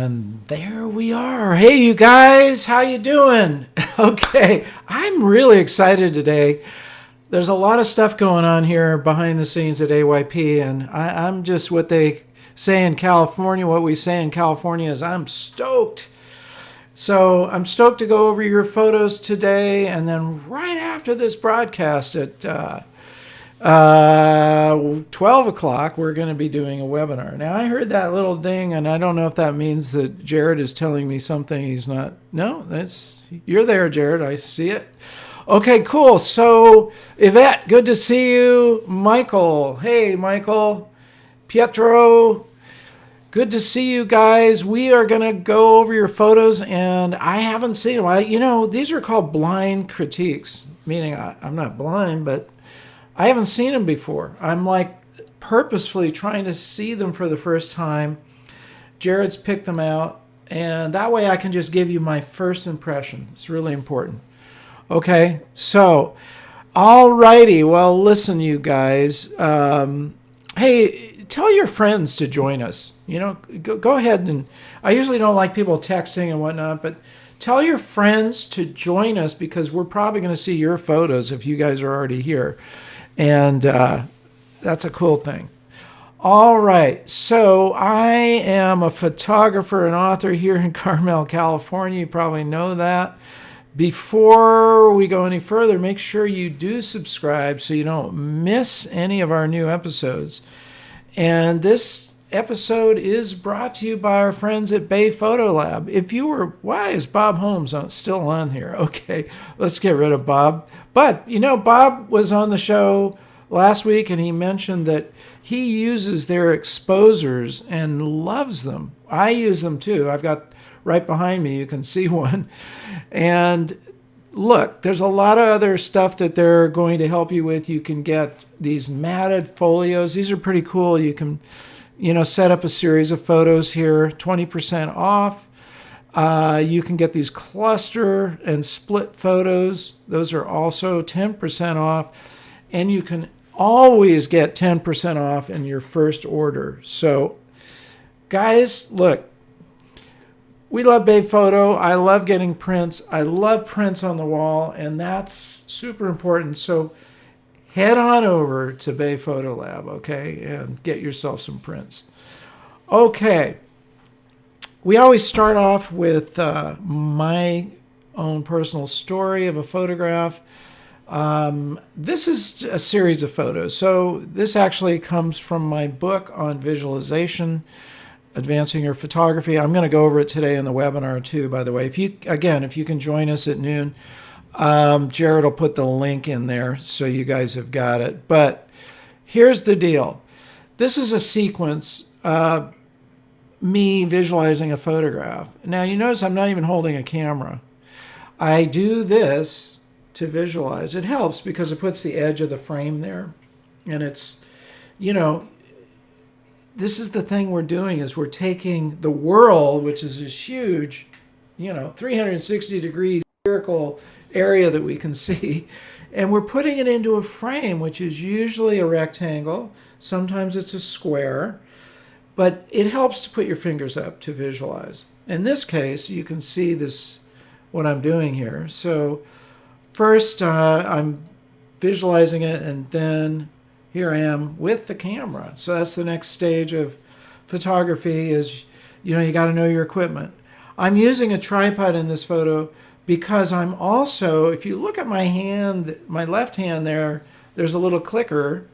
And there we are. Hey, you guys, how you doing? Okay, I'm really excited today. There's a lot of stuff going on here behind the scenes at AYP, and I'm just what they say in California. What we say in California is I'm stoked. So I'm stoked to go over your photos today, and then right after this broadcast at 12 o'clock, we're going to be doing a webinar. Now, I heard that little ding, and I don't know if that means that Jared is telling me something he's not. No, you're there, Jared. I see it. Okay, cool. So, Yvette, good to see you. Michael, hey, Michael. Pietro, good to see you guys. We are going to go over your photos, and I haven't seen them. These are called blind critiques, meaning I'm not blind, but I haven't seen them before. I'm purposefully trying to see them for the first time. Jared's picked them out, and that way I can just give you my first impression. It's really important. Okay, so, alrighty. Well, listen, you guys. Hey, tell your friends to join us. Go ahead and I usually don't like people texting and whatnot, but tell your friends to join us because we're probably going to see your photos if you guys are already here. And that's a cool thing. All right. So I am a photographer and author here in Carmel, California. You probably know that. Before we go any further, make sure you do subscribe so you don't miss any of our new episodes. And this episode is brought to you by our friends at Bay Photo Lab. Why is Bob Holmes still on here? Okay, let's get rid of Bob. But, Bob was on the show last week, and he mentioned that he uses their exposers and loves them. I use them too. I've got right behind me, you can see one. And look, there's a lot of other stuff that they're going to help you with. You can get these matted folios. These are pretty cool. You can, set up a series of photos here, 20% off. You can get these cluster and split photos. Those are also 10% off. And you can always get 10% off in your first order. So, guys, look, we love Bay Photo. I love getting prints. I love prints on the wall, and that's super important. So head on over to Bay Photo Lab, okay, and get yourself some prints. Okay. We always start off with my own personal story of a photograph. This is a series of photos. So this actually comes from my book on visualization, Advancing Your Photography. I'm going to go over it today in the webinar too, by the way. If you can join us at noon, Jared will put the link in there so you guys have got it. But here's the deal. This is a sequence me visualizing a photograph. Now you notice I'm not even holding a camera. I do this to visualize. It helps because it puts the edge of the frame there. And it's, this is the thing we're doing is we're taking the world, which is this huge, 360 degree spherical area that we can see, and we're putting it into a frame, which is usually a rectangle. Sometimes it's a square, but it helps to put your fingers up to visualize. In this case, you can see this, what I'm doing here. So first I'm visualizing it, and then here I am with the camera. So that's the next stage of photography is, you got to know your equipment. I'm using a tripod in this photo because I'm also, if you look at my hand, my left hand there's a little clicker.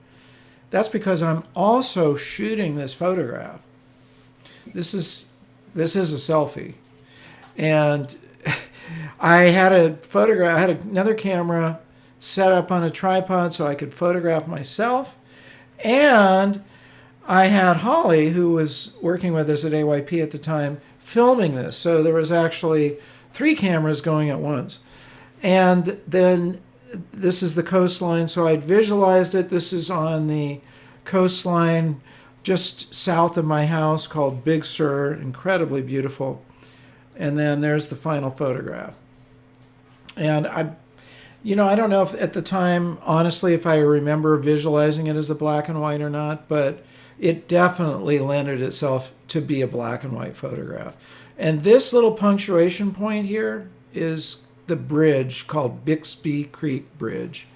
That's because I'm also shooting this photograph. This is a selfie. And I had another camera set up on a tripod so I could photograph myself. And I had Holly, who was working with us at AYP at the time, filming this. So there was actually 3 cameras going at once. And then this is the coastline. So I visualized it. This is on the coastline just south of my house called Big Sur. Incredibly beautiful. And then there's the final photograph. And I don't know if at the time, honestly, if I remember visualizing it as a black and white or not, but it definitely lended itself to be a black and white photograph. And this little punctuation point here is the bridge called Bixby Creek Bridge.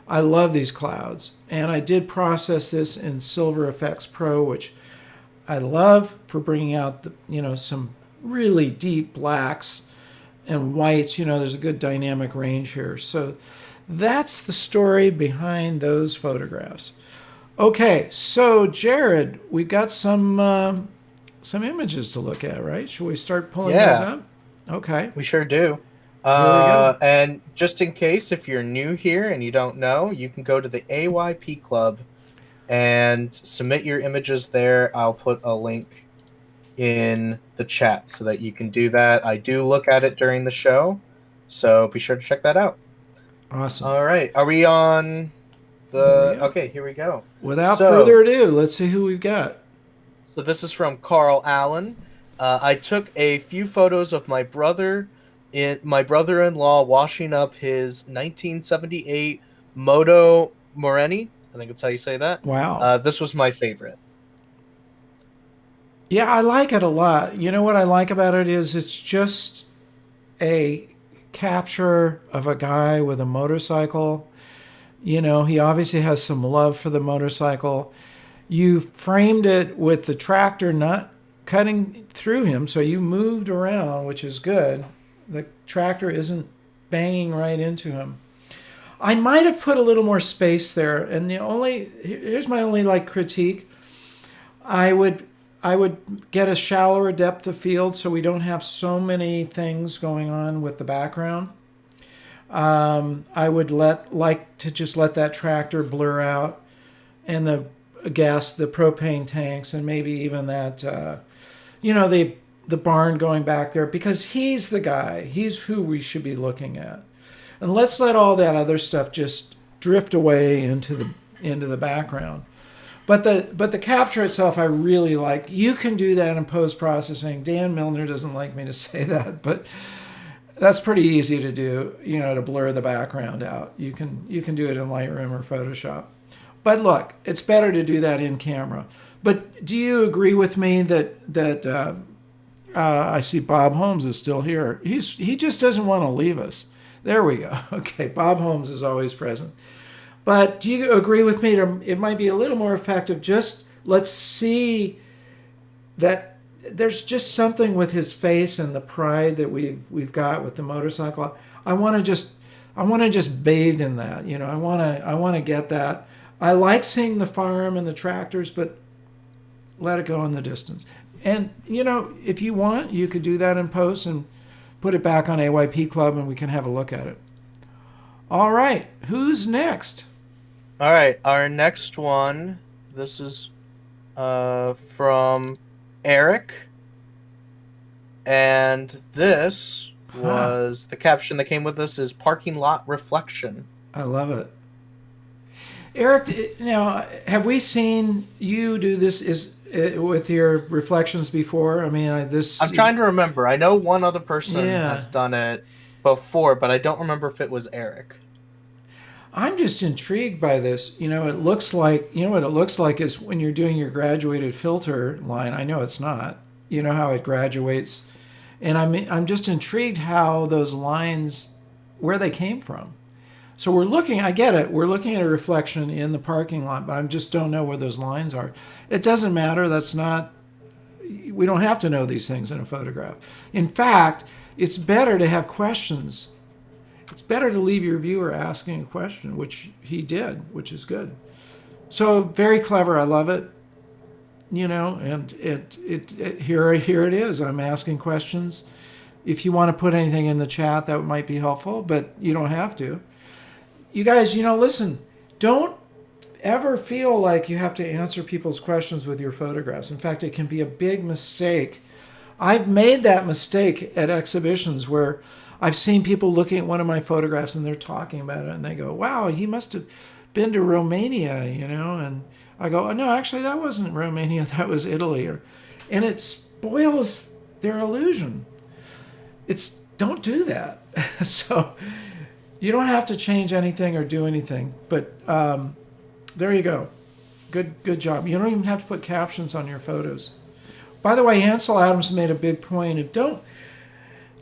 I love these clouds, and I did process this in Silver Effects Pro, which I love for bringing out some really deep blacks and whites. There's a good dynamic range here. So that's the story behind those photographs. Okay, so Jared, we've got some images to look at, right? Should we start pulling those Yeah, up? Okay, we sure do. here we go. And just in case, if you're new here and you don't know, you can go to the AYP Club and submit your images there. I'll put a link in the chat so that you can do that. I do look at it during the show, so be sure to check that out. Awesome. All right, are we on Here we the... go. Okay, here we go. Without So, further ado, let's see who we've got. so this is from Carl Allen. I took a few photos of my brother-in-law washing up his 1978 Moto Moreni. I think that's how you say that. Wow. This was my favorite. Yeah, I like it a lot. You know what I like about it is it's just a capture of a guy with a motorcycle. He obviously has some love for the motorcycle. You framed it with the tractor not cutting through him, so you moved around, which is good. The tractor isn't banging right into him. I might have put a little more space there, and here's my only critique. I would I would get a shallower depth of field so we don't have so many things going on with the background. I would like to just let that tractor blur out, and the propane tanks, and maybe even that, the barn going back there, because he's the guy. He's who we should be looking at, and let's let all that other stuff just drift away into the background. But the capture itself, I really like. You can do that in post processing. Dan Milner doesn't like me to say that, but that's pretty easy to do. To blur the background out. You can do it in Lightroom or Photoshop. But look, it's better to do that in camera. But do you agree with me that I see Bob Holmes is still here? He just doesn't want to leave us. There we go. Okay, Bob Holmes is always present. But do you agree with me? It might be a little more effective. Just let's see that there's just something with his face and the pride that we've got with the motorcycle. I want to just bathe in that. I want to get that. I like seeing the farm and the tractors, but let it go in the distance. And if you want, you could do that in post and put it back on AYP Club, and we can have a look at it. All right, who's next? All right, our next one. This is from Eric, and this was the caption that came with this is parking lot reflection. I love it. Eric, now have we seen you do this with your reflections before? I mean, I'm trying to remember. I know one other person has done it before, but I don't remember if it was Eric. I'm just intrigued by this. It looks like, what it looks like is when you're doing your graduated filter line. I know it's not. You know how it graduates. And I'm just intrigued how those lines, where they came from. So I get it. We're looking at a reflection in the parking lot, but I just don't know where those lines are. It doesn't matter. We don't have to know these things in a photograph. In fact, it's better to have questions. It's better to leave your viewer asking a question, which he did, which is good. So very clever. I love it. And here it is. I'm asking questions. If you want to put anything in the chat, that might be helpful, but you don't have to. You guys, listen, don't ever feel like you have to answer people's questions with your photographs. In fact, it can be a big mistake. I've made that mistake at exhibitions where I've seen people looking at one of my photographs and they're talking about it and they go, wow, he must have been to Romania, and I go, oh, no, actually that wasn't Romania, that was Italy. And it spoils their illusion. Don't do that. So, You don't have to change anything or do anything, but there you go. Good job. You don't even have to put captions on your photos. By the way, Hansel Adams made a big point of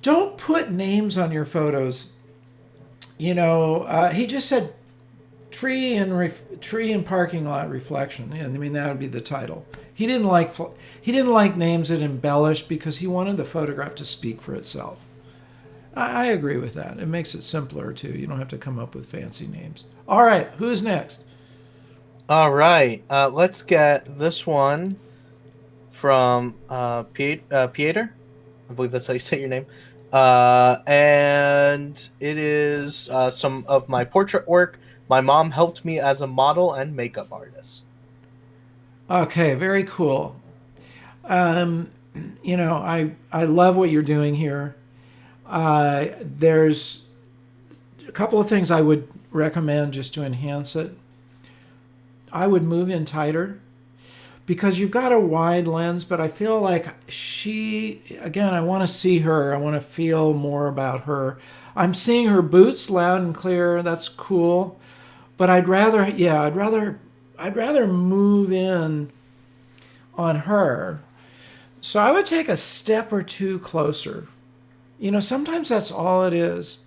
don't put names on your photos. He just said tree and parking lot reflection. Yeah, I mean that would be the title. He didn't like names that embellished because he wanted the photograph to speak for itself. I agree with that. It makes it simpler too. You don't have to come up with fancy names. All right, who's next? All right, let's get this one from Pieter. I believe that's how you say your name. And it is some of my portrait work. My mom helped me as a model and makeup artist. Okay, very cool. I love what you're doing here. There's a couple of things I would recommend just to enhance it. I would move in tighter because you've got a wide lens, but I feel like I want to see her. I want to feel more about her. I'm seeing her boots loud and clear. That's cool. But I'd rather move in on her. So I would take a step or two closer. Sometimes that's all it is.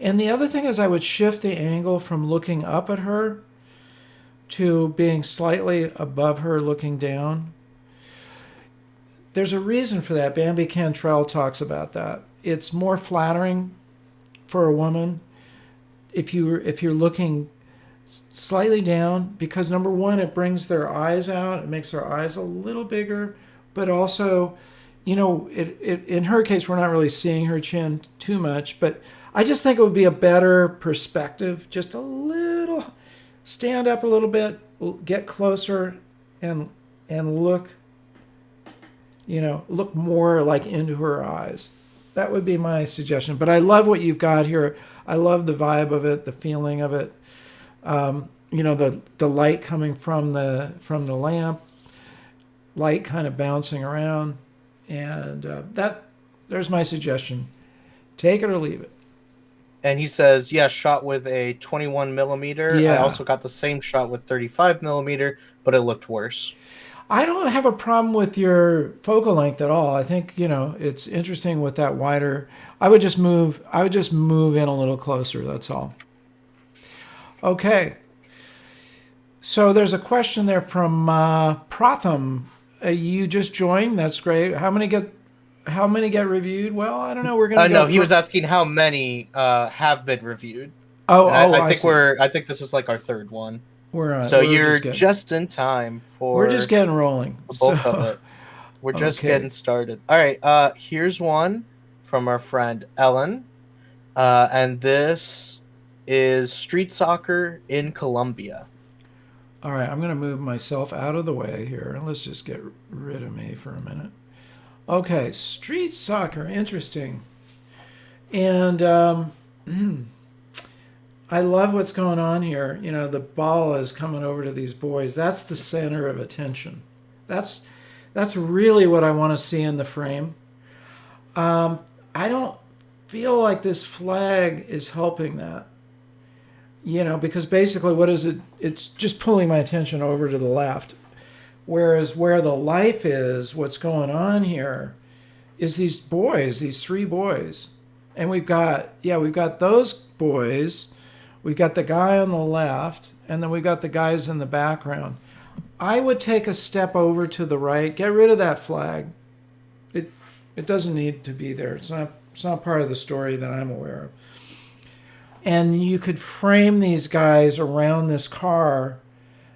And the other thing is I would shift the angle from looking up at her to being slightly above her looking down. There's a reason for that. Bambi Cantrell talks about that. It's more flattering for a woman if you're looking slightly down, because number one, it brings their eyes out. It makes their eyes a little bigger, but also, in her case, we're not really seeing her chin too much, but I just think it would be a better perspective, just a little, stand up a little bit, get closer and look more like into her eyes. That would be my suggestion. But I love what you've got here. I love the vibe of it, the feeling of it. The light coming from the lamp, light kind of bouncing around, and there's my suggestion. Take it or leave it. And he says, yeah, shot with a 21 millimeter. Yeah. I also got the same shot with 35 millimeter, but it looked worse. I don't have a problem with your focal length at all. I think, it's interesting with that wider. I would just move in a little closer. That's all. Okay. So there's a question there from Pratham. You just joined. That's great. How many get reviewed? Well, I don't know. We're gonna. No, he was asking how many have been reviewed. I think this is like our third one. You're just in time for. We're just getting rolling. The bulk of it. We're just getting started. All right. Here's one from our friend Ellen, and this is street soccer in Colombia. All right, I'm going to move myself out of the way here. Let's just get rid of me for a minute. Okay, street soccer, interesting. And I love what's going on here. The ball is coming over to these boys. That's the center of attention. That's really what I want to see in the frame. I don't feel like this flag is helping that. Because basically what is it? It's just pulling my attention over to the left. Whereas where the life is, what's going on here is these boys, these three boys. And we've got those boys. We've got the guy on the left, and then we've got the guys in the background. I would take a step over to the right, get rid of that flag. It doesn't need to be there. It's not part of the story that I'm aware of. And you could frame these guys around this car,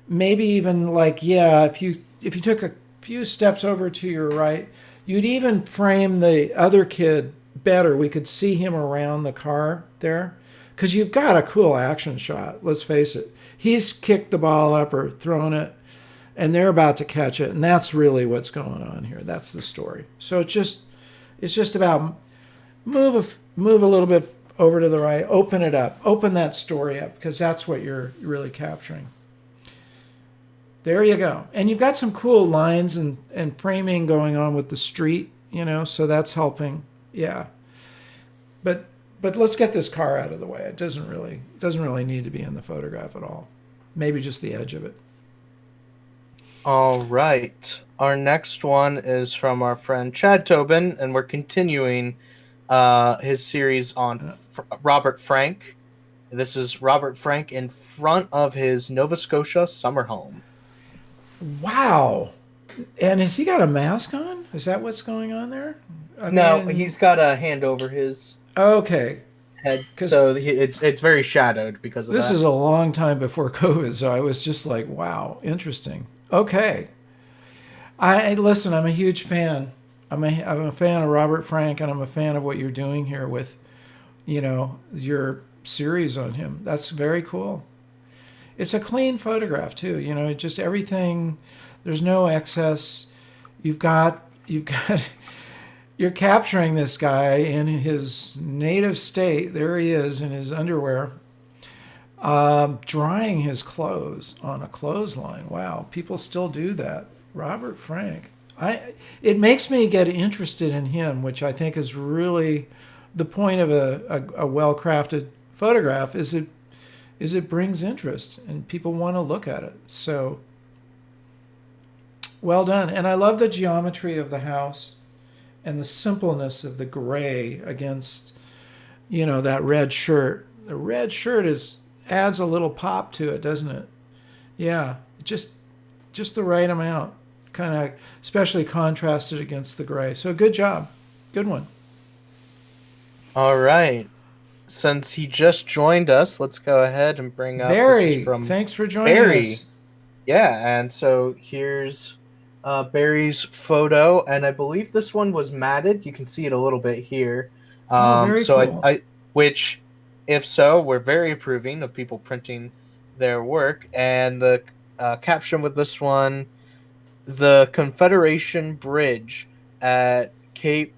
maybe even if you took a few steps over to your right, you'd even frame the other kid better. We could see him around the car there, because you've got a cool action shot. Let's face it. He's kicked the ball up or thrown it, and they're about to catch it, and that's really what's going on here. That's the story. So it's just about move a little bit over to the right, open it up, open that story up, because that's what you're really capturing. There you go. And you've got some cool lines and framing going on with the street, so that's helping. Yeah. But But let's get this car out of the way. It doesn't really need to be in the photograph at all. Maybe just the edge of it. All right. Our next one is from our friend Chad Tobin, and we're continuing his series on Robert Frank. This is Robert Frank in front of his Nova Scotia summer home. Wow. And has he got a mask on? Is that what's going on there? No, he's got a hand over his Okay. head, 'Cause so it's very shadowed because of this that. is a long time before COVID, so I was just like, wow, interesting. Okay. Listen, I'm a huge fan. I'm a fan of Robert Frank, and I'm a fan of what you're doing here with, your series on him. That's very cool. It's a clean photograph too. Just everything. There's no excess. You've got you're capturing this guy in his native state. There he is in his underwear, drying his clothes on a clothesline. Wow, people still do that. Robert Frank. It makes me get interested in him, which I think is really the point of a well-crafted photograph. Is it brings interest and people want to look at it. So well done. And I love the geometry of the house and the simpleness of the gray against, that red shirt. The red shirt adds a little pop to it, doesn't it? Yeah, just the right amount, kind of especially contrasted against the gray. So good job. Good one. All right. Since he just joined us, let's go ahead and bring up Barry. Thanks for joining us. Yeah, and so here's Barry's photo, and I believe this one was matted. You can see it a little bit here. Very cool. Which, if so, we're very approving of people printing their work. And the caption with this one: the Confederation Bridge at Cape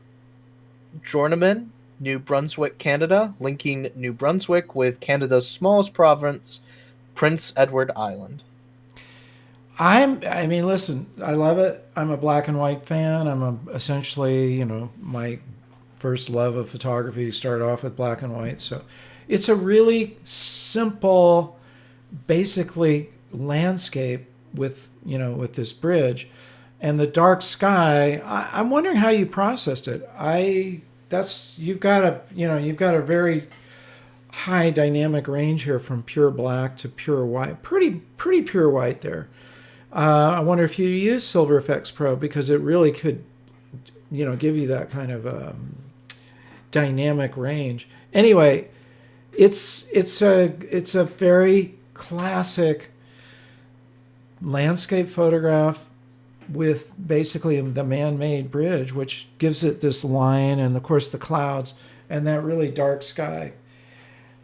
Journeyman, New Brunswick, Canada, linking New Brunswick with Canada's smallest province, Prince Edward Island. Listen, I love it. I'm a black and white fan. Essentially, my first love of photography started off with black and white. So it's a really simple, basically landscape with this bridge and the dark sky. I'm wondering how you processed it. You've got a very high dynamic range here from pure black to pure white. Pretty pure white there. I wonder if you use Silver Effects Pro, because it really could, give you that kind of dynamic range. Anyway, it's a very classic landscape photograph with basically the man-made bridge, which gives it this line and of course the clouds and that really dark sky.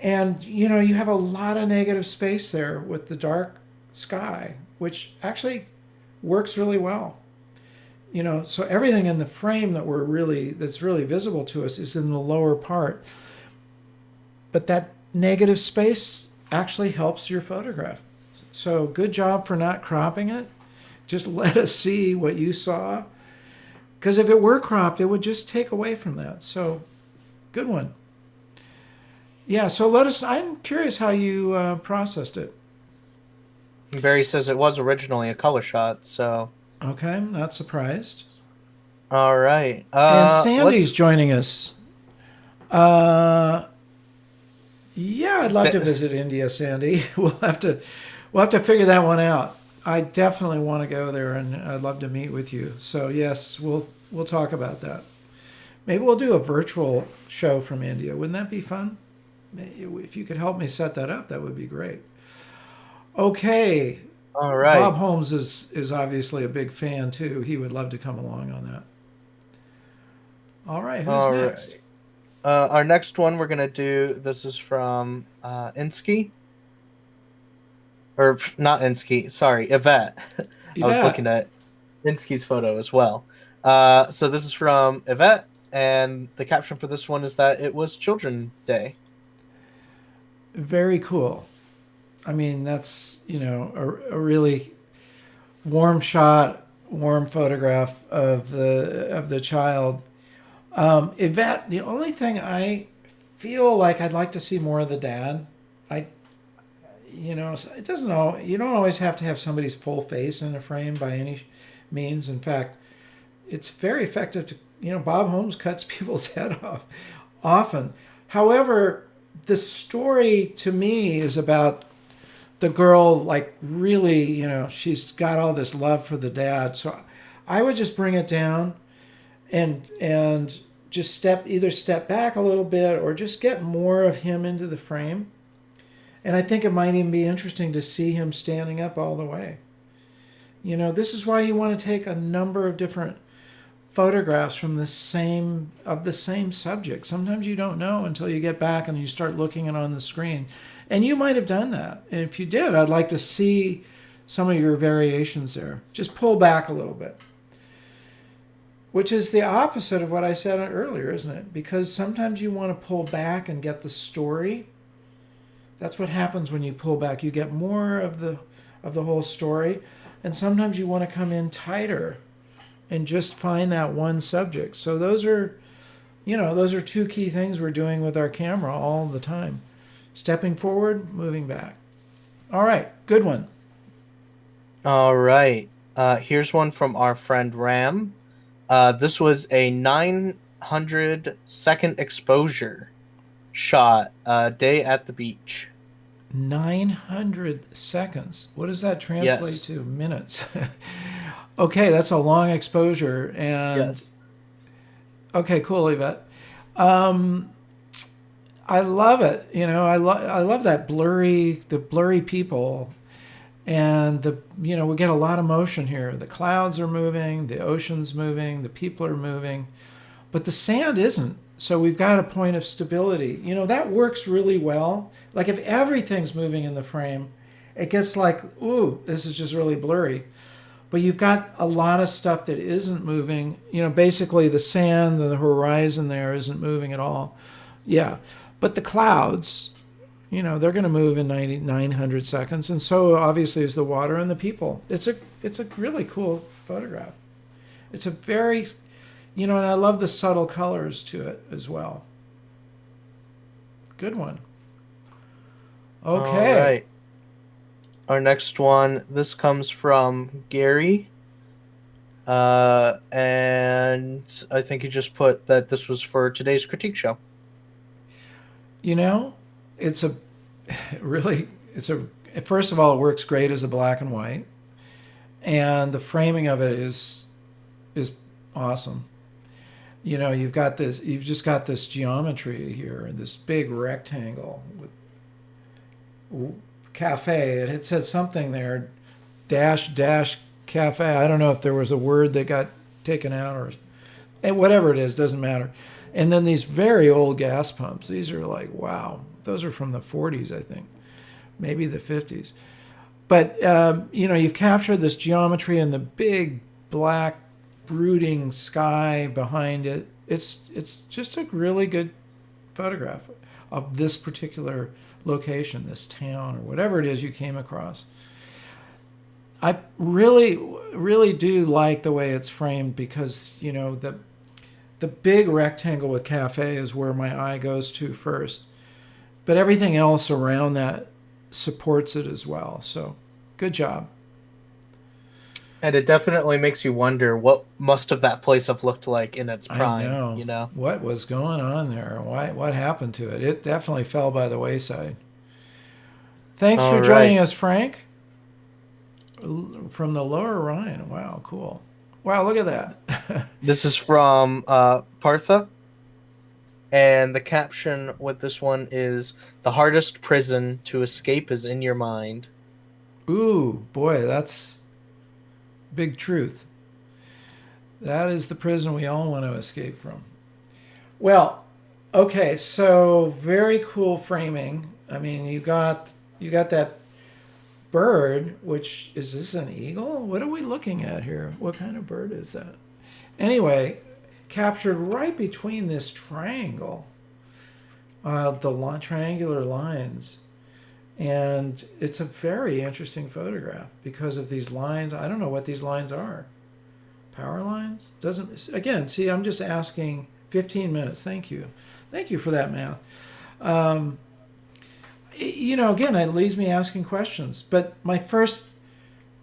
And you have a lot of negative space there with the dark sky, which actually works really well. So everything in the frame that's really visible to us is in the lower part. But that negative space actually helps your photograph. So good job for not cropping it. Just let us see what you saw. Because if it were cropped, it would just take away from that. So good one. Yeah, so I'm curious how you processed it. Barry says it was originally a color shot, so. Okay, I'm not surprised. All right. And Sandy's joining us. Yeah, I'd love to visit India, Sandy. We'll have to figure that one out. I definitely want to go there, and I'd love to meet with you. So yes, we'll talk about that. Maybe we'll do a virtual show from India. Wouldn't that be fun? If you could help me set that up, that would be great. Okay. All right. Bob Holmes is obviously a big fan too. He would love to come along on that. All right. Who's next? Our next one we're going to do, this is from Insky. Or not Insky, sorry, Yvette. I was looking at Insky's photo as well. So this is from Yvette, and the caption for this one is that it was Children's Day. Very cool. I mean, that's, a really warm shot, warm photograph of the child. Yvette, the only thing I feel like I'd like to see more of the dad. I, it doesn't all. You don't always have to have somebody's full face in a frame by any means. In fact, it's very effective to, Bob Holmes cuts people's head off often. However, the story to me is about the girl, like, really, she's got all this love for the dad. So I would just bring it down and just step back a little bit or just get more of him into the frame. And I think it might even be interesting to see him standing up all the way. This is why you want to take a number of different photographs from the same subject. Sometimes you don't know until you get back and you start looking at it on the screen. And you might have done that. And if you did, I'd like to see some of your variations there. Just pull back a little bit. Which is the opposite of what I said earlier, isn't it? Because sometimes you want to pull back and get the story. That's what happens when you pull back. You get more of the whole story. And sometimes you want to come in tighter and just find that one subject. So those are two key things we're doing with our camera all the time. Stepping forward, moving back. All right, good one. All right. Here's one from our friend Ram. This was a 900-second exposure shot, day at the beach. 900 seconds. What does that translate Yes. to? Minutes. Okay, that's a long exposure. And Yes. okay, cool, Yvette. I love it. I love that the blurry people, and we get a lot of motion here. The clouds are moving, the ocean's moving, the people are moving, but the sand isn't. So we've got a point of stability. That works really well. Like if everything's moving in the frame, it gets like, ooh, this is just really blurry. But you've got a lot of stuff that isn't moving. Basically the sand, the horizon there isn't moving at all. Yeah. But the clouds, they're going to move in 900 seconds. And so obviously is the water and the people. It's a really cool photograph. It's a very, and I love the subtle colors to it as well. Good one. Okay. All right. Our next one, this comes from Gary. And I think he just put that this was for today's critique show. First of all, it works great as a black and white. And the framing of it is awesome. You've just got this geometry here, this big rectangle with cafe. It had said something there, dash cafe. I don't know if there was a word that got taken out or whatever it is, doesn't matter. And then these very old gas pumps. These are like, wow, those are from the 40s, I think, maybe the 50s. But you've captured this geometry and the big black brooding sky behind it. It's just a really good photograph of this particular location, this town, or whatever it is you came across. I really, really do like the way it's framed because, the big rectangle with cafe is where my eye goes to first. But everything else around that supports it as well. So, good job. And it definitely makes you wonder what must have that place have looked like in its prime. I know. What was going on there? What happened to it? It definitely fell by the wayside. Thanks for joining us, Frank. From the Lower Rhine. Wow, cool. Wow, look at that. This is from Partha. And the caption with this one is, "The hardest prison to escape is in your mind." Ooh, boy, that's big truth. That is the prison we all want to escape from. Well, okay, so very cool framing. I mean, you got that bird, which is this an eagle? What are we looking at here? What kind of bird is that? Anyway, captured right between this triangle, the triangular lines. And it's a very interesting photograph because of these lines. I don't know what these lines are. Power lines? I'm just asking 15 minutes. Thank you. Thank you for that, math. Again, it leaves me asking questions. But my first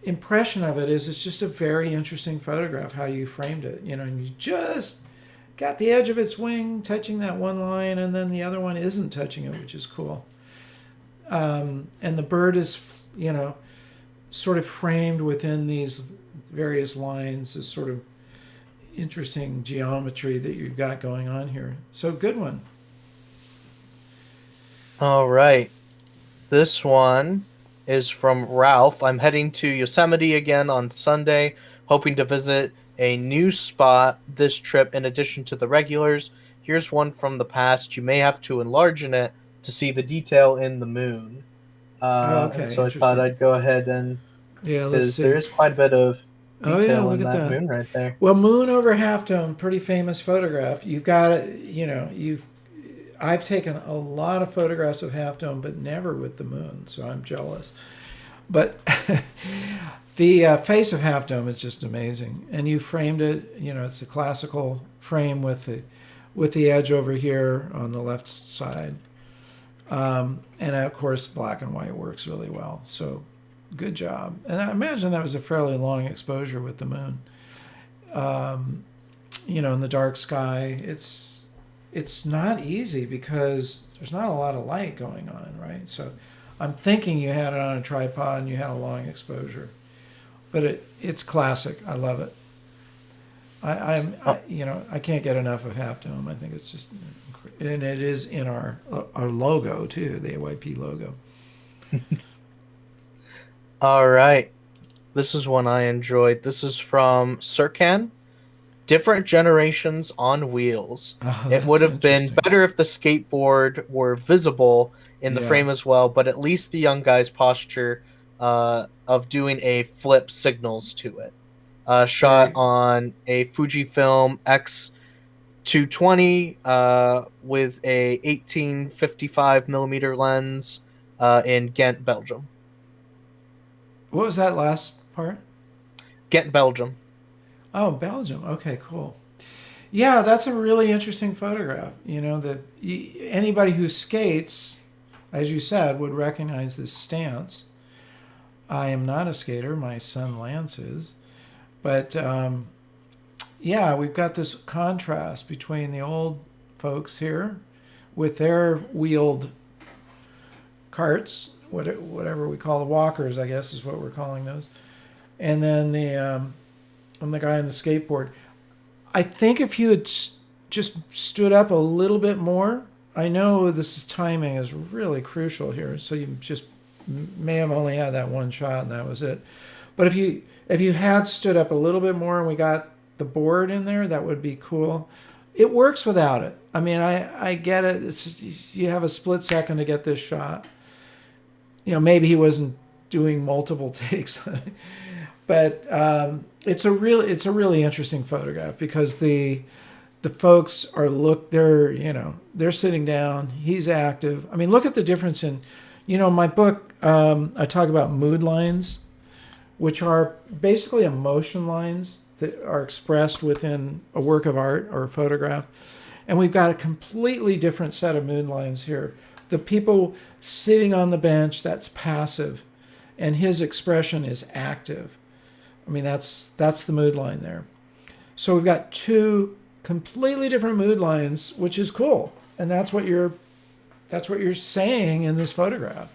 impression of it is it's just a very interesting photograph, how you framed it. And you just got the edge of its wing touching that one line, and then the other one isn't touching it, which is cool. And the bird is, sort of framed within these various lines, this sort of interesting geometry that you've got going on here. So good one. All right. This one is from Ralph. I'm heading to Yosemite again on Sunday, hoping to visit a new spot this trip in addition to the regulars. Here's one from the past. You may have to enlarge in it to see the detail in the moon. Oh, And okay, so I thought interesting. I'd go ahead and, Yeah, let's because there see. is quite a bit of Oh yeah, detail look in at that that. moon right there. Well, moon over half dome, pretty famous photograph. You've got it. I've taken a lot of photographs of half dome, but never with the moon, so I'm jealous. But the face of half dome is just amazing, and you framed it. It's a classical frame with the edge over here on the left side, and of course black and white works really well. So good job. And I imagine that was a fairly long exposure with the moon. In the dark sky, it's not easy because there's not a lot of light going on, right? So I'm thinking you had it on a tripod and you had a long exposure, but it's classic. I love it. Oh, I can't get enough of Half Dome. I think it's just, and it is in our logo too, the AYP logo. all right. This is one I enjoyed. This is from Sirkan. Different generations on wheels. Oh, It would that's have been interesting. better if the skateboard were visible in the Yeah, frame as well, but at least the young guy's posture of doing a flip signals to it. Shot very. on a Fujifilm X220 with a 1855 millimeter lens in Ghent, Belgium. What was that last part? Ghent, Belgium. Oh, Belgium. Okay, cool. Yeah, that's a really interesting photograph. That anybody who skates, as you said, would recognize this stance. I am not a skater. My son Lance is. But yeah, we've got this contrast between the old folks here with their wheeled carts, whatever we call the walkers, I guess is what we're calling those, and then the guy on the skateboard. I think if you had just stood up a little bit more, I know timing is really crucial here. So you just may have only had that one shot and that was it. But if you had stood up a little bit more and we got the board in there, that would be cool. It works without it. I mean, I get it. You have a split second to get this shot. Maybe he wasn't doing multiple takes, but it's a really interesting photograph because the folks they're sitting down. He's active. I mean, look at the difference in, my book. I talk about mood lines, which are basically emotion lines that are expressed within a work of art or a photograph. And we've got a completely different set of mood lines here. The people sitting on the bench, that's passive, and his expression is active. I mean, that's the mood line there. So we've got two completely different mood lines, which is cool. And that's what you're saying in this photograph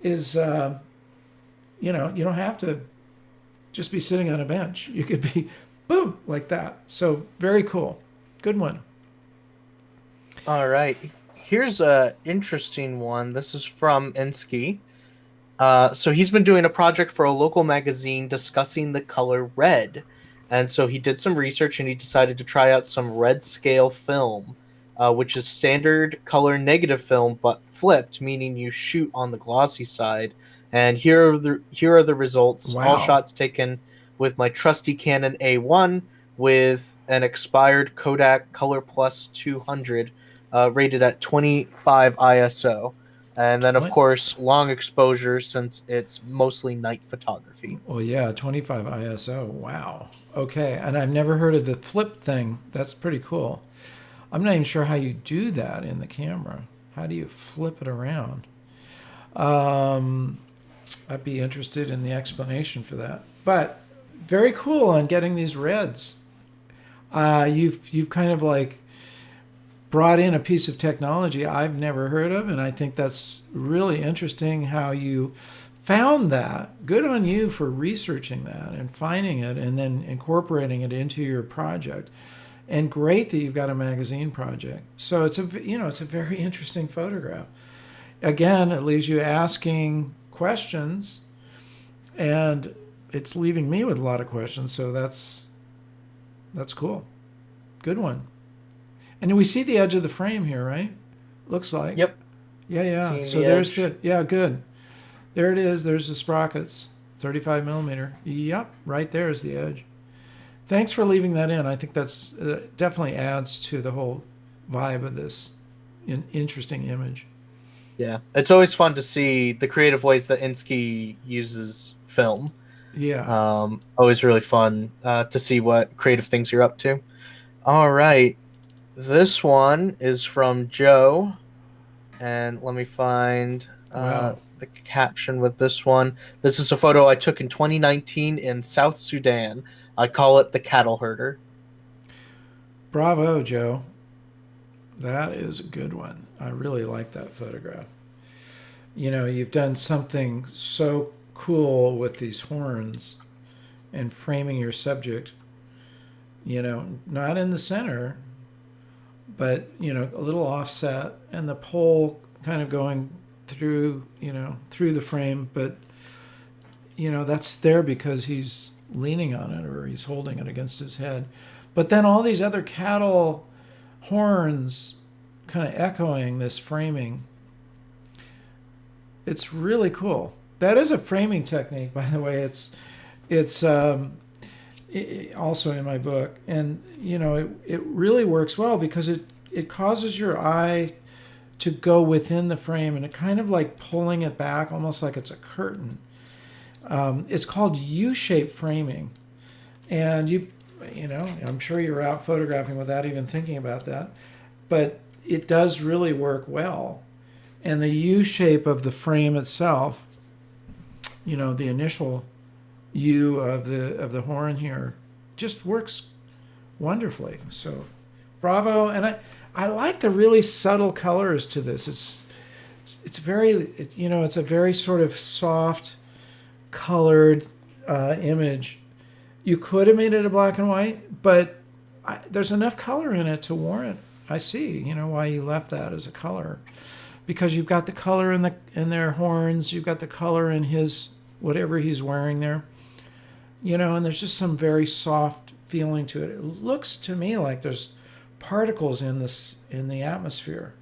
is you don't have to just be sitting on a bench. You could be boom like that. So very cool. Good one. All right. Here's a interesting one. This is from Insky. So he's been doing a project for a local magazine discussing the color red. And so he did some research and he decided to try out some red scale film, which is standard color negative film, but flipped, meaning you shoot on the glossy side. And here are the results. All Wow. shots taken with my trusty Canon A1 with an expired Kodak Color Plus 200, rated at 25 ISO. And then, of What? course, long exposure since it's mostly night photography. Well, yeah, 25 ISO. Wow. Okay. And I've never heard of the flip thing. That's pretty cool. I'm not even sure how you do that in the camera. How do you flip it around? Um, I'd be interested in the explanation for that. But very cool on getting these reds. You've kind of like brought in a piece of technology I've never heard of, and I think that's really interesting how you found that. Good on you for researching that and finding it and then incorporating it into your project. And great that you've got a magazine project. So it's a very interesting photograph. Again, it leaves you asking questions, and it's leaving me with a lot of questions. So that's cool. Good one. And we see the edge of the frame here, right? Looks like. Yep. Yeah. Seeing So the there's edge. good. There it is. There's the sprockets, 35 millimeter. Yep, right there is the edge. Thanks for leaving that in. I think that's definitely adds to the whole vibe of this interesting image. Yeah, it's always fun to see the creative ways that Insky uses film. Yeah. Always really fun to see what creative things you're up to. All right, this one is from Joe, and let me find Wow. the caption with this one. This is a photo I took in 2019 in South Sudan. I call it the cattle herder. Bravo, Joe. That is a good one. I really like that photograph. You've done something so cool with these horns and framing your subject, not in the center, but, a little offset and the pole kind of going through the frame. But, that's there because he's leaning on it or he's holding it against his head. But then all these other cattle horns kind of echoing this framing. It's really cool. That is a framing technique, by the way. It's also in my book, and it really works well because it causes your eye to go within the frame, and it kind of like pulling it back, almost like it's a curtain. It's called U-shaped framing, and I'm sure you're out photographing without even thinking about that, but it does really work well. And the U shape of the frame itself, the initial U of the horn here, just works wonderfully. So, bravo! And I like the really subtle colors to this. It's it's a very sort of soft colored image. You could have made it a black and white, but there's enough color in it to warrant. I see, why you left that as a color, because you've got the color in their horns, you've got the color in his whatever he's wearing there, and there's just some very soft feeling to it. It looks to me like there's particles in the atmosphere,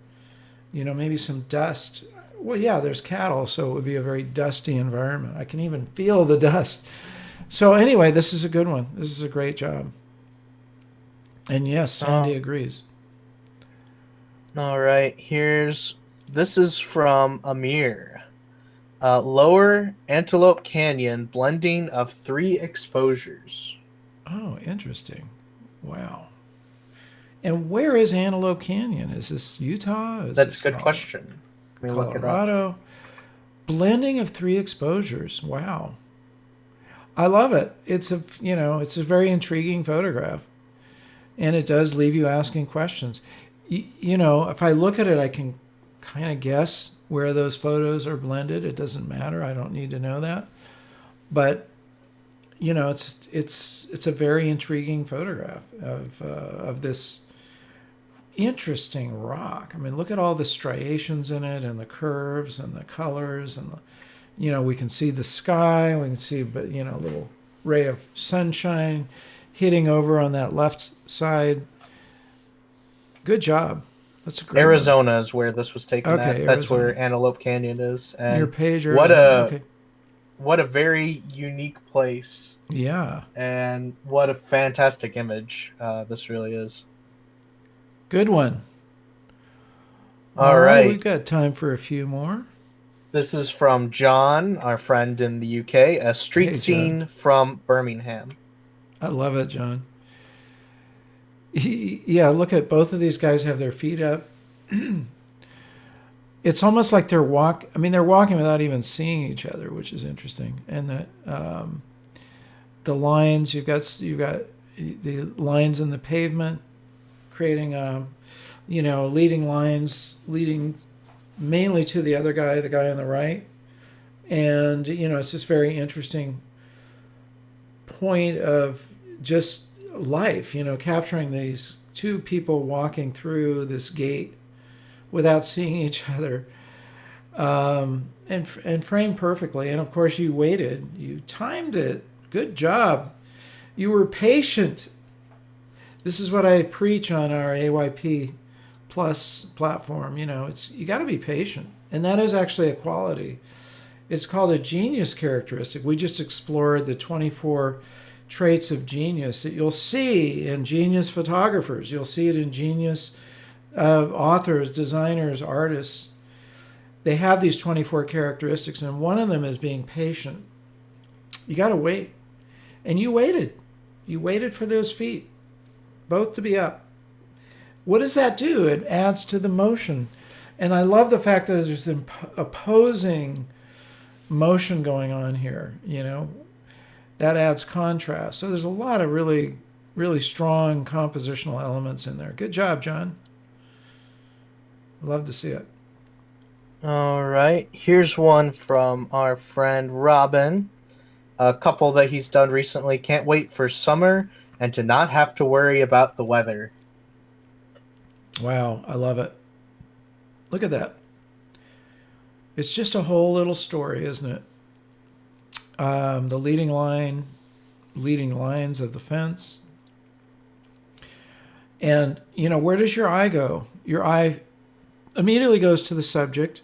maybe some dust. Well, yeah, there's cattle, so it would be a very dusty environment. I can even feel the dust. So anyway, this is a good one. This is a great job. And yes, Sandy agrees. All right, this is from Amir. Lower Antelope Canyon blending of 3 exposures. Oh, interesting. Wow. And where is Antelope Canyon? Is this Utah? That's a good question. Let me look it up. Colorado. Blending of 3 exposures. Wow. I love it. It's a very intriguing photograph. And it does leave you asking questions. If I look at it, I can kind of guess where those photos are blended. It doesn't matter. I don't need to know that. But it's a very intriguing photograph of this interesting rock. I mean, look at all the striations in it and the curves and the colors and we can see the sky. We can see a little ray of sunshine hitting over on that left side. Good job. That's a great Arizona is where this was taken Okay, at. That's Arizona. where Antelope Canyon is. And Near Page, what Arizona. a Okay. what a very unique place. Yeah. And what a fantastic image this really is. Good one. All right. We've got time for a few more. This is from John, our friend in the UK, a street Hey, scene from Birmingham. I love it, John. Yeah, look at both of these guys have their feet up. it's almost like they're walking without even seeing each other, which is interesting. And the lines, you've got the lines in the pavement, creating leading lines, leading mainly to the other guy, the guy on the right. And it's this very interesting point of just life, capturing these two people walking through this gate without seeing each other, and framed perfectly. And of course, you waited, you timed it. Good job. You were patient. This is what I preach on our AYP Plus platform. You got to be patient, and that is actually a quality. It's called a genius characteristic. We just explored the 24 traits of genius that you'll see in genius photographers. You'll see it in genius authors, designers, artists. They have these 24 characteristics, and one of them is being patient. You got to wait. And you waited. You waited for those feet, both to be up. What does that do? It adds to the motion. And I love the fact that there's an opposing motion going on here. That adds contrast. So there's a lot of really, really strong compositional elements in there. Good job, John. Love to see it. All right. Here's one from our friend Robin. A couple that he's done recently. Can't wait for summer and to not have to worry about the weather. Wow, I love it. Look at that. It's just a whole little story, isn't it? The leading lines of the fence. And, where does your eye go? Your eye immediately goes to the subject,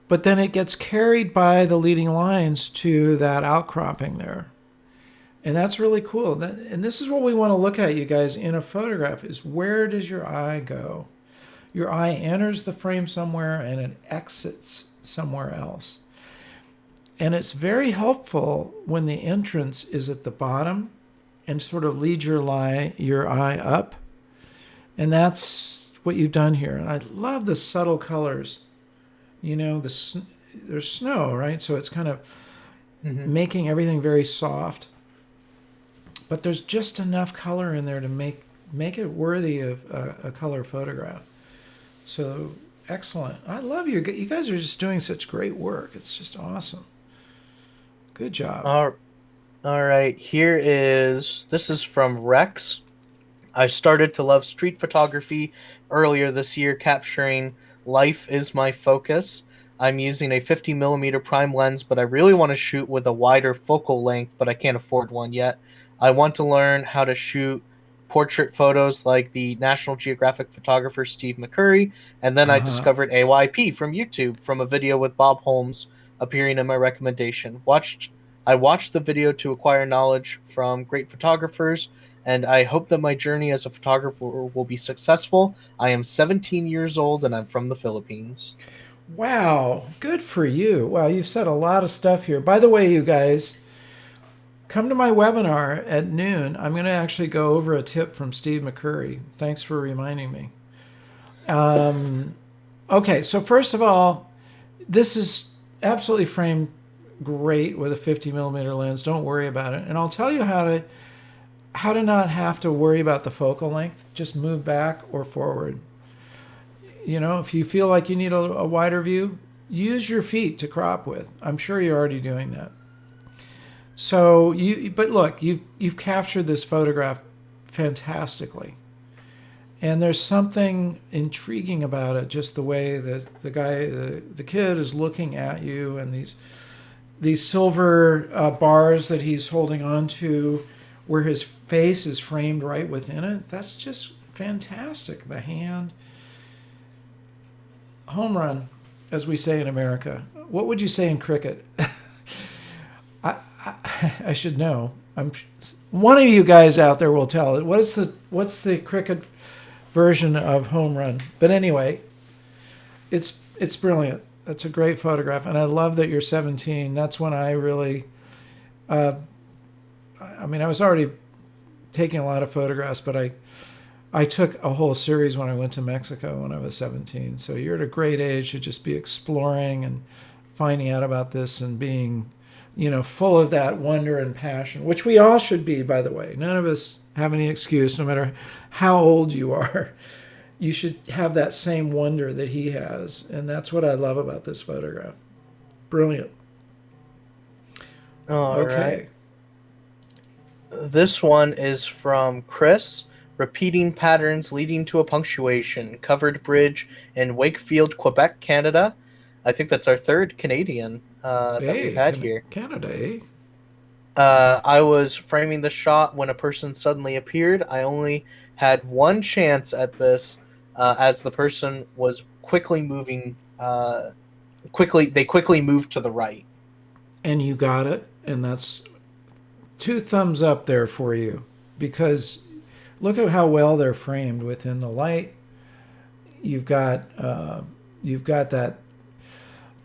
but then it gets carried by the leading lines to that outcropping there. And that's really cool. And this is what we want to look at, you guys, in a photograph, is where does your eye go? Your eye enters the frame somewhere and it exits somewhere else. And it's very helpful when the entrance is at the bottom and sort of leads your eye up. And that's what you've done here. And I love the subtle colors. There's snow, right? So it's kind of making everything very soft. But there's just enough color in there to make it worthy of a color photograph. So excellent. I love you. You guys are just doing such great work. It's just awesome. Good job. All right. This is from Rex. I started to love street photography earlier this year, capturing life is my focus. I'm using a 50mm prime lens, but I really want to shoot with a wider focal length, but I can't afford one yet. I want to learn how to shoot portrait photos like the National Geographic photographer Steve McCurry, and then I discovered AYP from YouTube from a video with Bob Holmes appearing in my recommendation. I watched the video to acquire knowledge from great photographers, and I hope that my journey as a photographer will be successful. I am 17 years old, and I'm from the Philippines. Wow, good for you. Wow, you've said a lot of stuff here. By the way, you guys, come to my webinar at noon. I'm going to actually go over a tip from Steve McCurry. Thanks for reminding me. Okay, so first of all, this is absolutely framed great with a 50mm lens. Don't worry about it. And I'll tell you how to not have to worry about the focal length. Just move back or forward. If you feel like you need a wider view, use your feet to crop with. I'm sure you're already doing that. So but look, you've captured this photograph fantastically, and there's something intriguing about it. Just the way that the kid is looking at you, and these silver bars that he's holding on to, where his face is framed right within it. That's just fantastic. The hand. Home run, as we say in America. What would you say in cricket? I should know. One of you guys out there will tell it. What's the cricket version of home run? But anyway, it's brilliant. That's a great photograph, and I love that you're 17. That's when I really. I was already taking a lot of photographs, but I took a whole series when I went to Mexico when I was 17. So you're at a great age to just be exploring and finding out about this and being, full of that wonder and passion, which we all should be, by the way. None of us have any excuse, no matter how old you are. You should have that same wonder that he has. And that's what I love about this photograph. Brilliant. All right. Okay. This one is from Chris. Repeating patterns leading to a punctuation. Covered bridge in Wakefield, Quebec, Canada. I think that's our third Canadian that we've Hey, had here. Canada, eh? I was framing the shot when a person suddenly appeared. I only had one chance at this, as the person was quickly moving. They quickly moved to the right. And you got it. And that's 2 thumbs up there for you, because look at how well they're framed within the light. You've got that,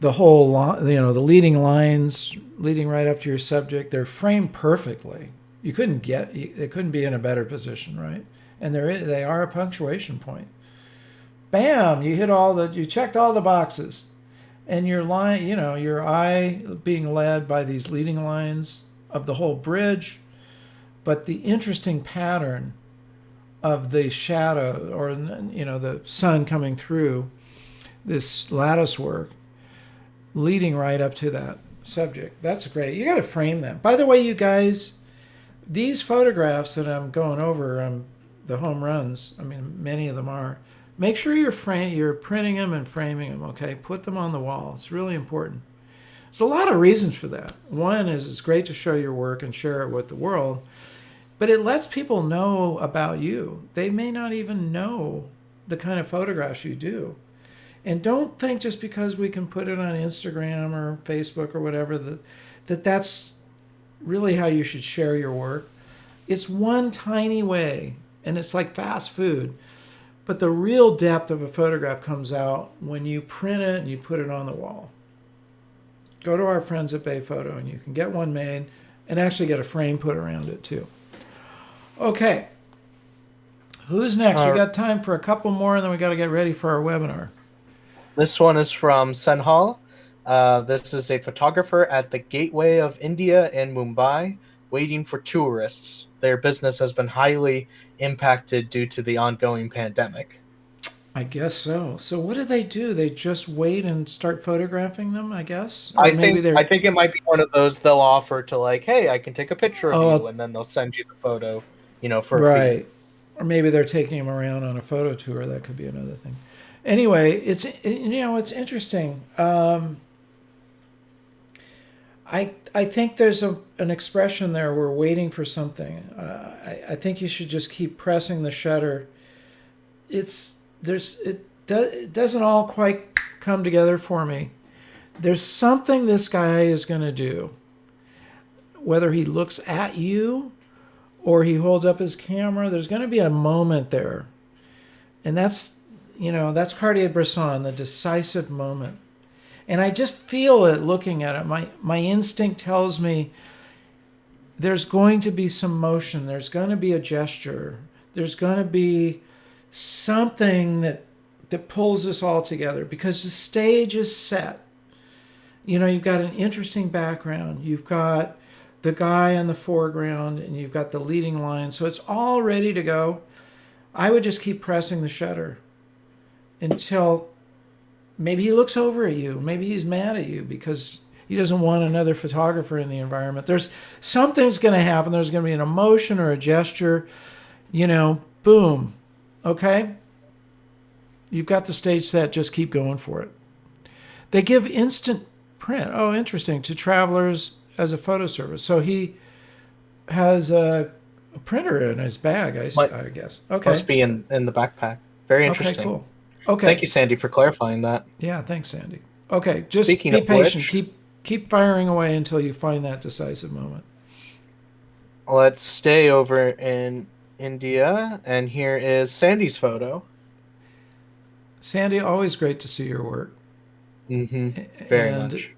the whole the leading lines leading right up to your subject. They're framed perfectly. They couldn't be in a better position, right? And they are a punctuation point. Bam! You checked all the boxes, and your line, your eye being led by these leading lines of the whole bridge, but the interesting pattern of the shadow, or the sun coming through this lattice work leading right up to that subject. That's great. You got to frame them. By the way, you guys, these photographs that I'm going over, the home runs, I mean, many of them are. Make sure you're printing them and framing them, okay? Put them on the wall. It's really important. There's a lot of reasons for that. One is it's great to show your work and share it with the world, but it lets people know about you. They may not even know the kind of photographs you do. And don't think just because we can put it on Instagram or Facebook or whatever that's really how you should share your work. It's one tiny way, and it's like fast food. But the real depth of a photograph comes out when you print it and you put it on the wall. Go to our friends at Bay Photo and you can get one made and actually get a frame put around it too. Okay. Who's next? We got time for a couple more, and then we got to get ready for our webinar. This one is from Senhal. This is a photographer at the Gateway of India in Mumbai, waiting for tourists. Their business has been highly impacted due to the ongoing pandemic. I guess so. So what do? They just wait and start photographing them, I guess? I think it might be one of those they'll offer to, like, hey, I can take a picture of you, and then they'll send you the photo, for a fee. Or maybe they're taking them around on a photo tour. That could be another thing. Anyway, it's interesting. I think there's an expression there. We're waiting for something. I think you should just keep pressing the shutter. It doesn't all quite come together for me. There's something this guy is going to do. Whether he looks at you or he holds up his camera, there's going to be a moment there. And that's Cartier-Bresson, the decisive moment. And I just feel it looking at it. My instinct tells me there's going to be some motion. There's going to be a gesture. There's going to be something that pulls us all together, because the stage is set. You've got an interesting background. You've got the guy in the foreground, and you've got the leading line. So it's all ready to go. I would just keep pressing the shutter until maybe he looks over at you. Maybe he's mad at you because he doesn't want another photographer in the environment. There's something's going to happen. There's going to be an emotion or a gesture. Boom. Okay? You've got the stage set. Just keep going for it. They give instant print. Oh, interesting. To travelers as a photo service. So he has a printer in his bag, I guess. Okay. Must be in the backpack. Very interesting. Okay, cool. Okay. Thank you, Sandy, for clarifying that. Yeah, thanks, Sandy. Okay, just Speaking be of patient. which, Keep firing away until you find that decisive moment. let's stay over in India, and here is Sandy's photo. Sandy, always great to see your work. Very much.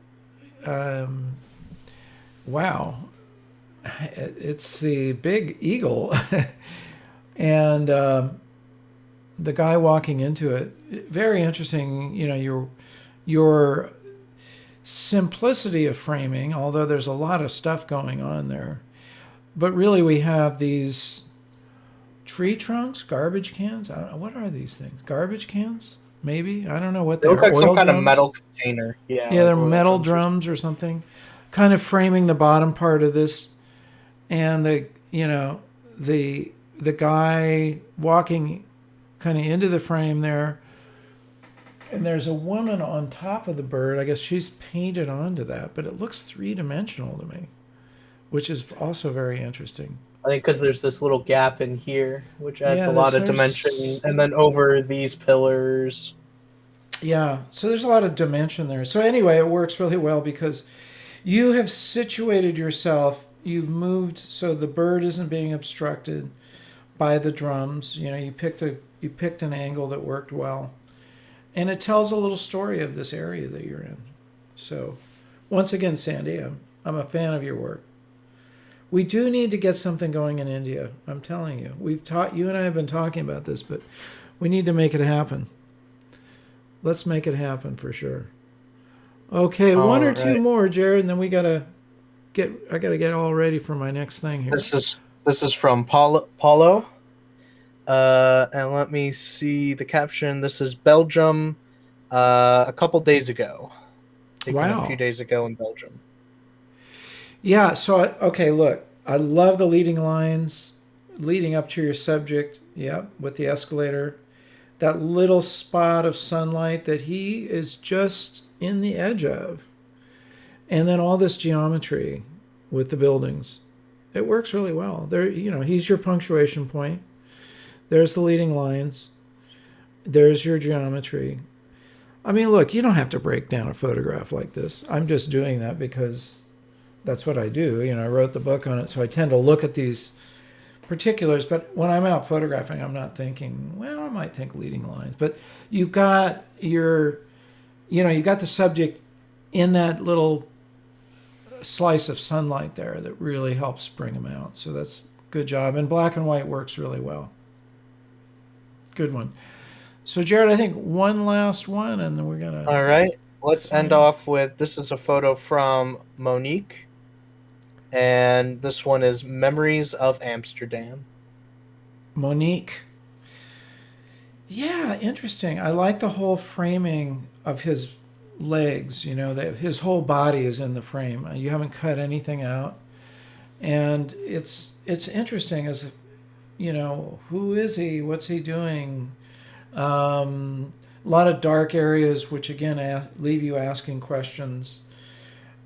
Wow. It's the big eagle. And the guy walking into it, very interesting. Your simplicity of framing, although there's a lot of stuff going on there. But really, we have these tree trunks, garbage cans. I don't know, what are these things? Garbage cans? Maybe. I don't know what They they look are. like some Oil kind of drums? metal container. Yeah, Yeah, like they're oil metal drums. drums or something. Kind of framing the bottom part of this, and the guy walking kind of into the frame there, and there's a woman on top of the bird. I guess she's painted onto that, but it looks three-dimensional to me, which is also very interesting. I think because there's this little gap in here, which adds Yeah, a lot of dimension, and then over these pillars. yeah, so there's a lot of dimension there. So anyway, it works really well because you have situated yourself. You've moved so the bird isn't being obstructed by the drums. You picked an angle that worked well, and it tells a little story of this area that you're in. So, once again, Sandy, I'm a fan of your work. We do need to get something going in India. I'm telling you, you and I have been talking about this, but we need to make it happen. Let's make it happen for sure. Okay, one or two more, Jared, and then I gotta get all ready for my next thing here. This is from Paulo. And let me see the caption. This is Belgium, a couple days ago. Taken Wow. a few days ago in Belgium. Yeah, so, okay, look, I love the leading lines leading up to your subject, yeah, with the escalator. That little spot of sunlight that he is just in the edge of. And then all this geometry with the buildings. It works really well. He's your punctuation point. There's the leading lines. There's your geometry. I mean, look, you don't have to break down a photograph like this. I'm just doing that because that's what I do. I wrote the book on it, so I tend to look at these particulars. But when I'm out photographing, I'm not thinking, well, I might think leading lines. But you've got you've got the subject in that little slice of sunlight there that really helps bring them out. So that's good job. And black and white works really well. Good one. So, Jared, I think one last one, and then we're going to... All right. Let's end off with, this is a photo from Monique. And this one is Memories of Amsterdam. Monique. Yeah, interesting. I like the whole framing of his legs, that his whole body is in the frame. You haven't cut anything out. And it's interesting as, who is he? What's he doing? A lot of dark areas, which again leave you asking questions.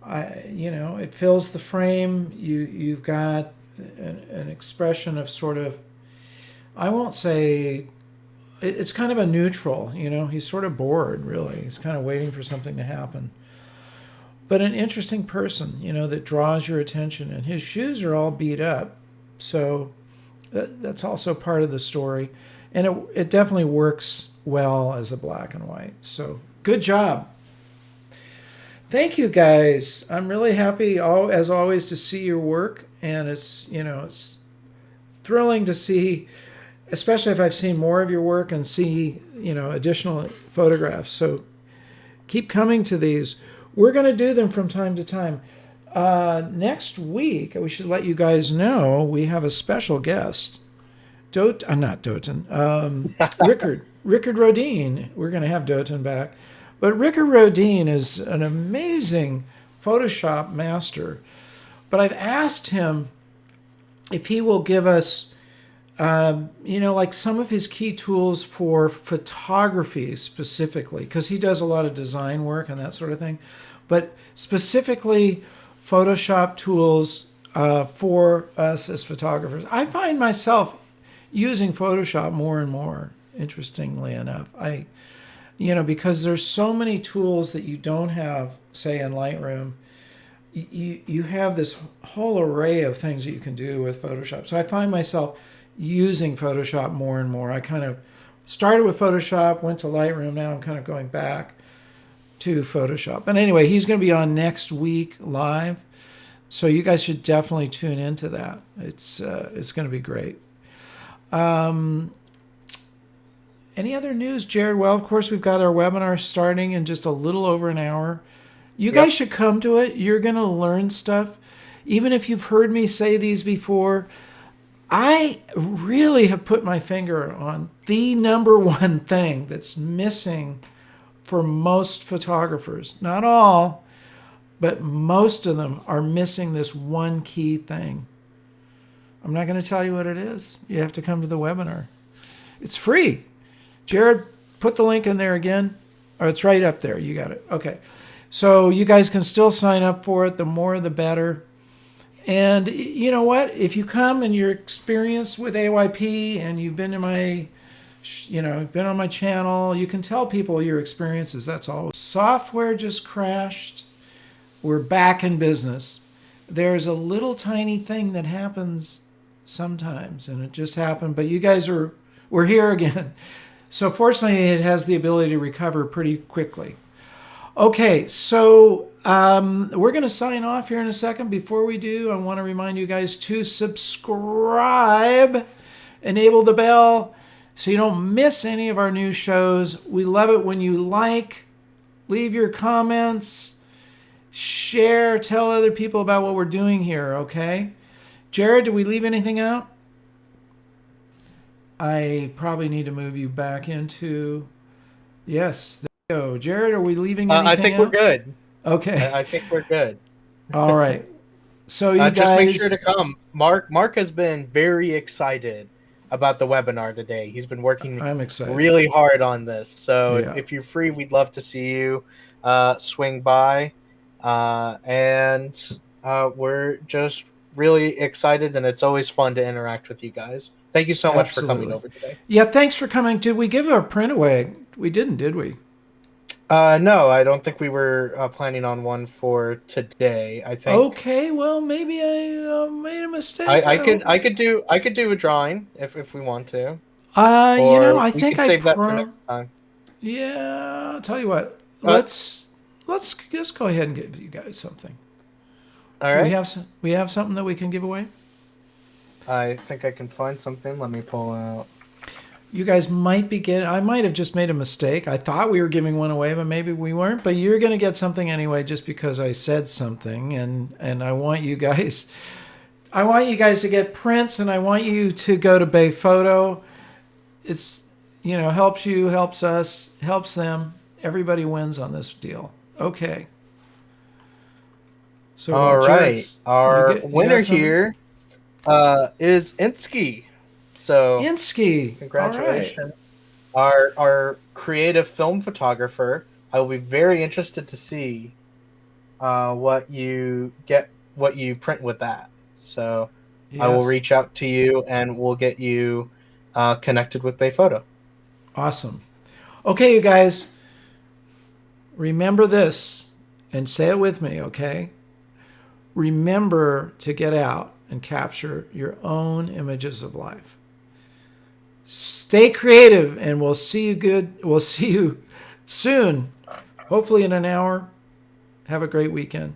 It fills the frame. You've got an expression of sort of, I won't say, it's kind of a neutral. He's sort of bored, really. He's kind of waiting for something to happen. But an interesting person, that draws your attention. And his shoes are all beat up, so that's also part of the story. And it definitely works well as a black and white. So good job. Thank you, guys. I'm really happy, as always, to see your work. And it's thrilling to see, especially if I've seen more of your work and see, additional photographs. So keep coming to these. We're going to do them from time to time. Next week, we should let you guys know we have a special guest. Not Doten. Rickard Rodin. We're going to have Doten back. But Rickard Rodin is an amazing Photoshop master. But I've asked him if he will give us, like some of his key tools for photography specifically, because he does a lot of design work and that sort of thing. But specifically Photoshop tools for us as photographers. I find myself using Photoshop more and more, interestingly enough. Because there's so many tools that you don't have, say, in Lightroom. You have this whole array of things that you can do with Photoshop. So I find myself using Photoshop more and more. I kind of started with Photoshop, went to Lightroom. Now I'm kind of going back to Photoshop. But anyway, he's going to be on next week live. So you guys should definitely tune into that. It's going to be great. Any other news, Jared? Well, of course, we've got our webinar starting in just a little over an hour. You Yep. guys should come to it. You're going to learn stuff. Even if you've heard me say these before, I really have put my finger on the number one thing that's missing for most photographers. Not all, but most of them are missing this one key thing. I'm not going to tell you what it is. You have to come to the webinar. It's free. Jared, put the link in there again. Oh, it's right up there. You got it. Okay. So you guys can still sign up for it. The more, the better. And you know what? If you come and you're experienced with AYP and you've been in my, been on my channel, you can tell people your experiences. That's all. Software just crashed. We're back in business. There's a little tiny thing that happens sometimes, and it just happened. But you guys we're here again. So fortunately, it has the ability to recover pretty quickly. Okay, so we're going to sign off here in a second. Before we do, I want to remind you guys to subscribe, enable the bell so you don't miss any of our new shows. We love it when you leave your comments, share, tell other people about what we're doing here, okay? Jared, did we leave anything out? I probably need to move you back into... Yes, there you go. Jared, are we leaving anything I think out? we're good. Okay. I think we're good. All right. So you Just make guys... sure to come. Mark has been very excited about the webinar today. He's been working I'm excited. really hard on this. So Yeah. if you're free, we'd love to see you swing by. And we're just really excited, and it's always fun to interact with you guys. Thank you so much for coming over today. Yeah, thanks for coming. Did we give our print away? We didn't, did we? No, I don't think we were planning on one for today. I think. Okay, well maybe I made a mistake. I could do a drawing if we want to. I think save that for next time. Yeah, I'll tell you what. Let's just go ahead and give you guys something. All right. We have something that we can give away. I think I can find something. Let me pull out. You guys might be getting... I might have just made a mistake. I thought we were giving one away, but maybe we weren't. But you're going to get something anyway just because I said something. And I want you guys... I want you guys to get prints, and I want you to go to Bay Photo. It's, helps you, helps us, helps them. Everybody wins on this deal. Okay. So all right. Our winner here is Insky. So Insky, congratulations. Right. Our creative film photographer. I will be very interested to see what you print with that. So yes. I will reach out to you and we'll get you connected with Bay Photo. Awesome. Okay, you guys, remember this and say it with me, okay? Remember to get out and capture your own images of life. Stay creative, and we'll see you soon, hopefully in an hour. Have a great weekend.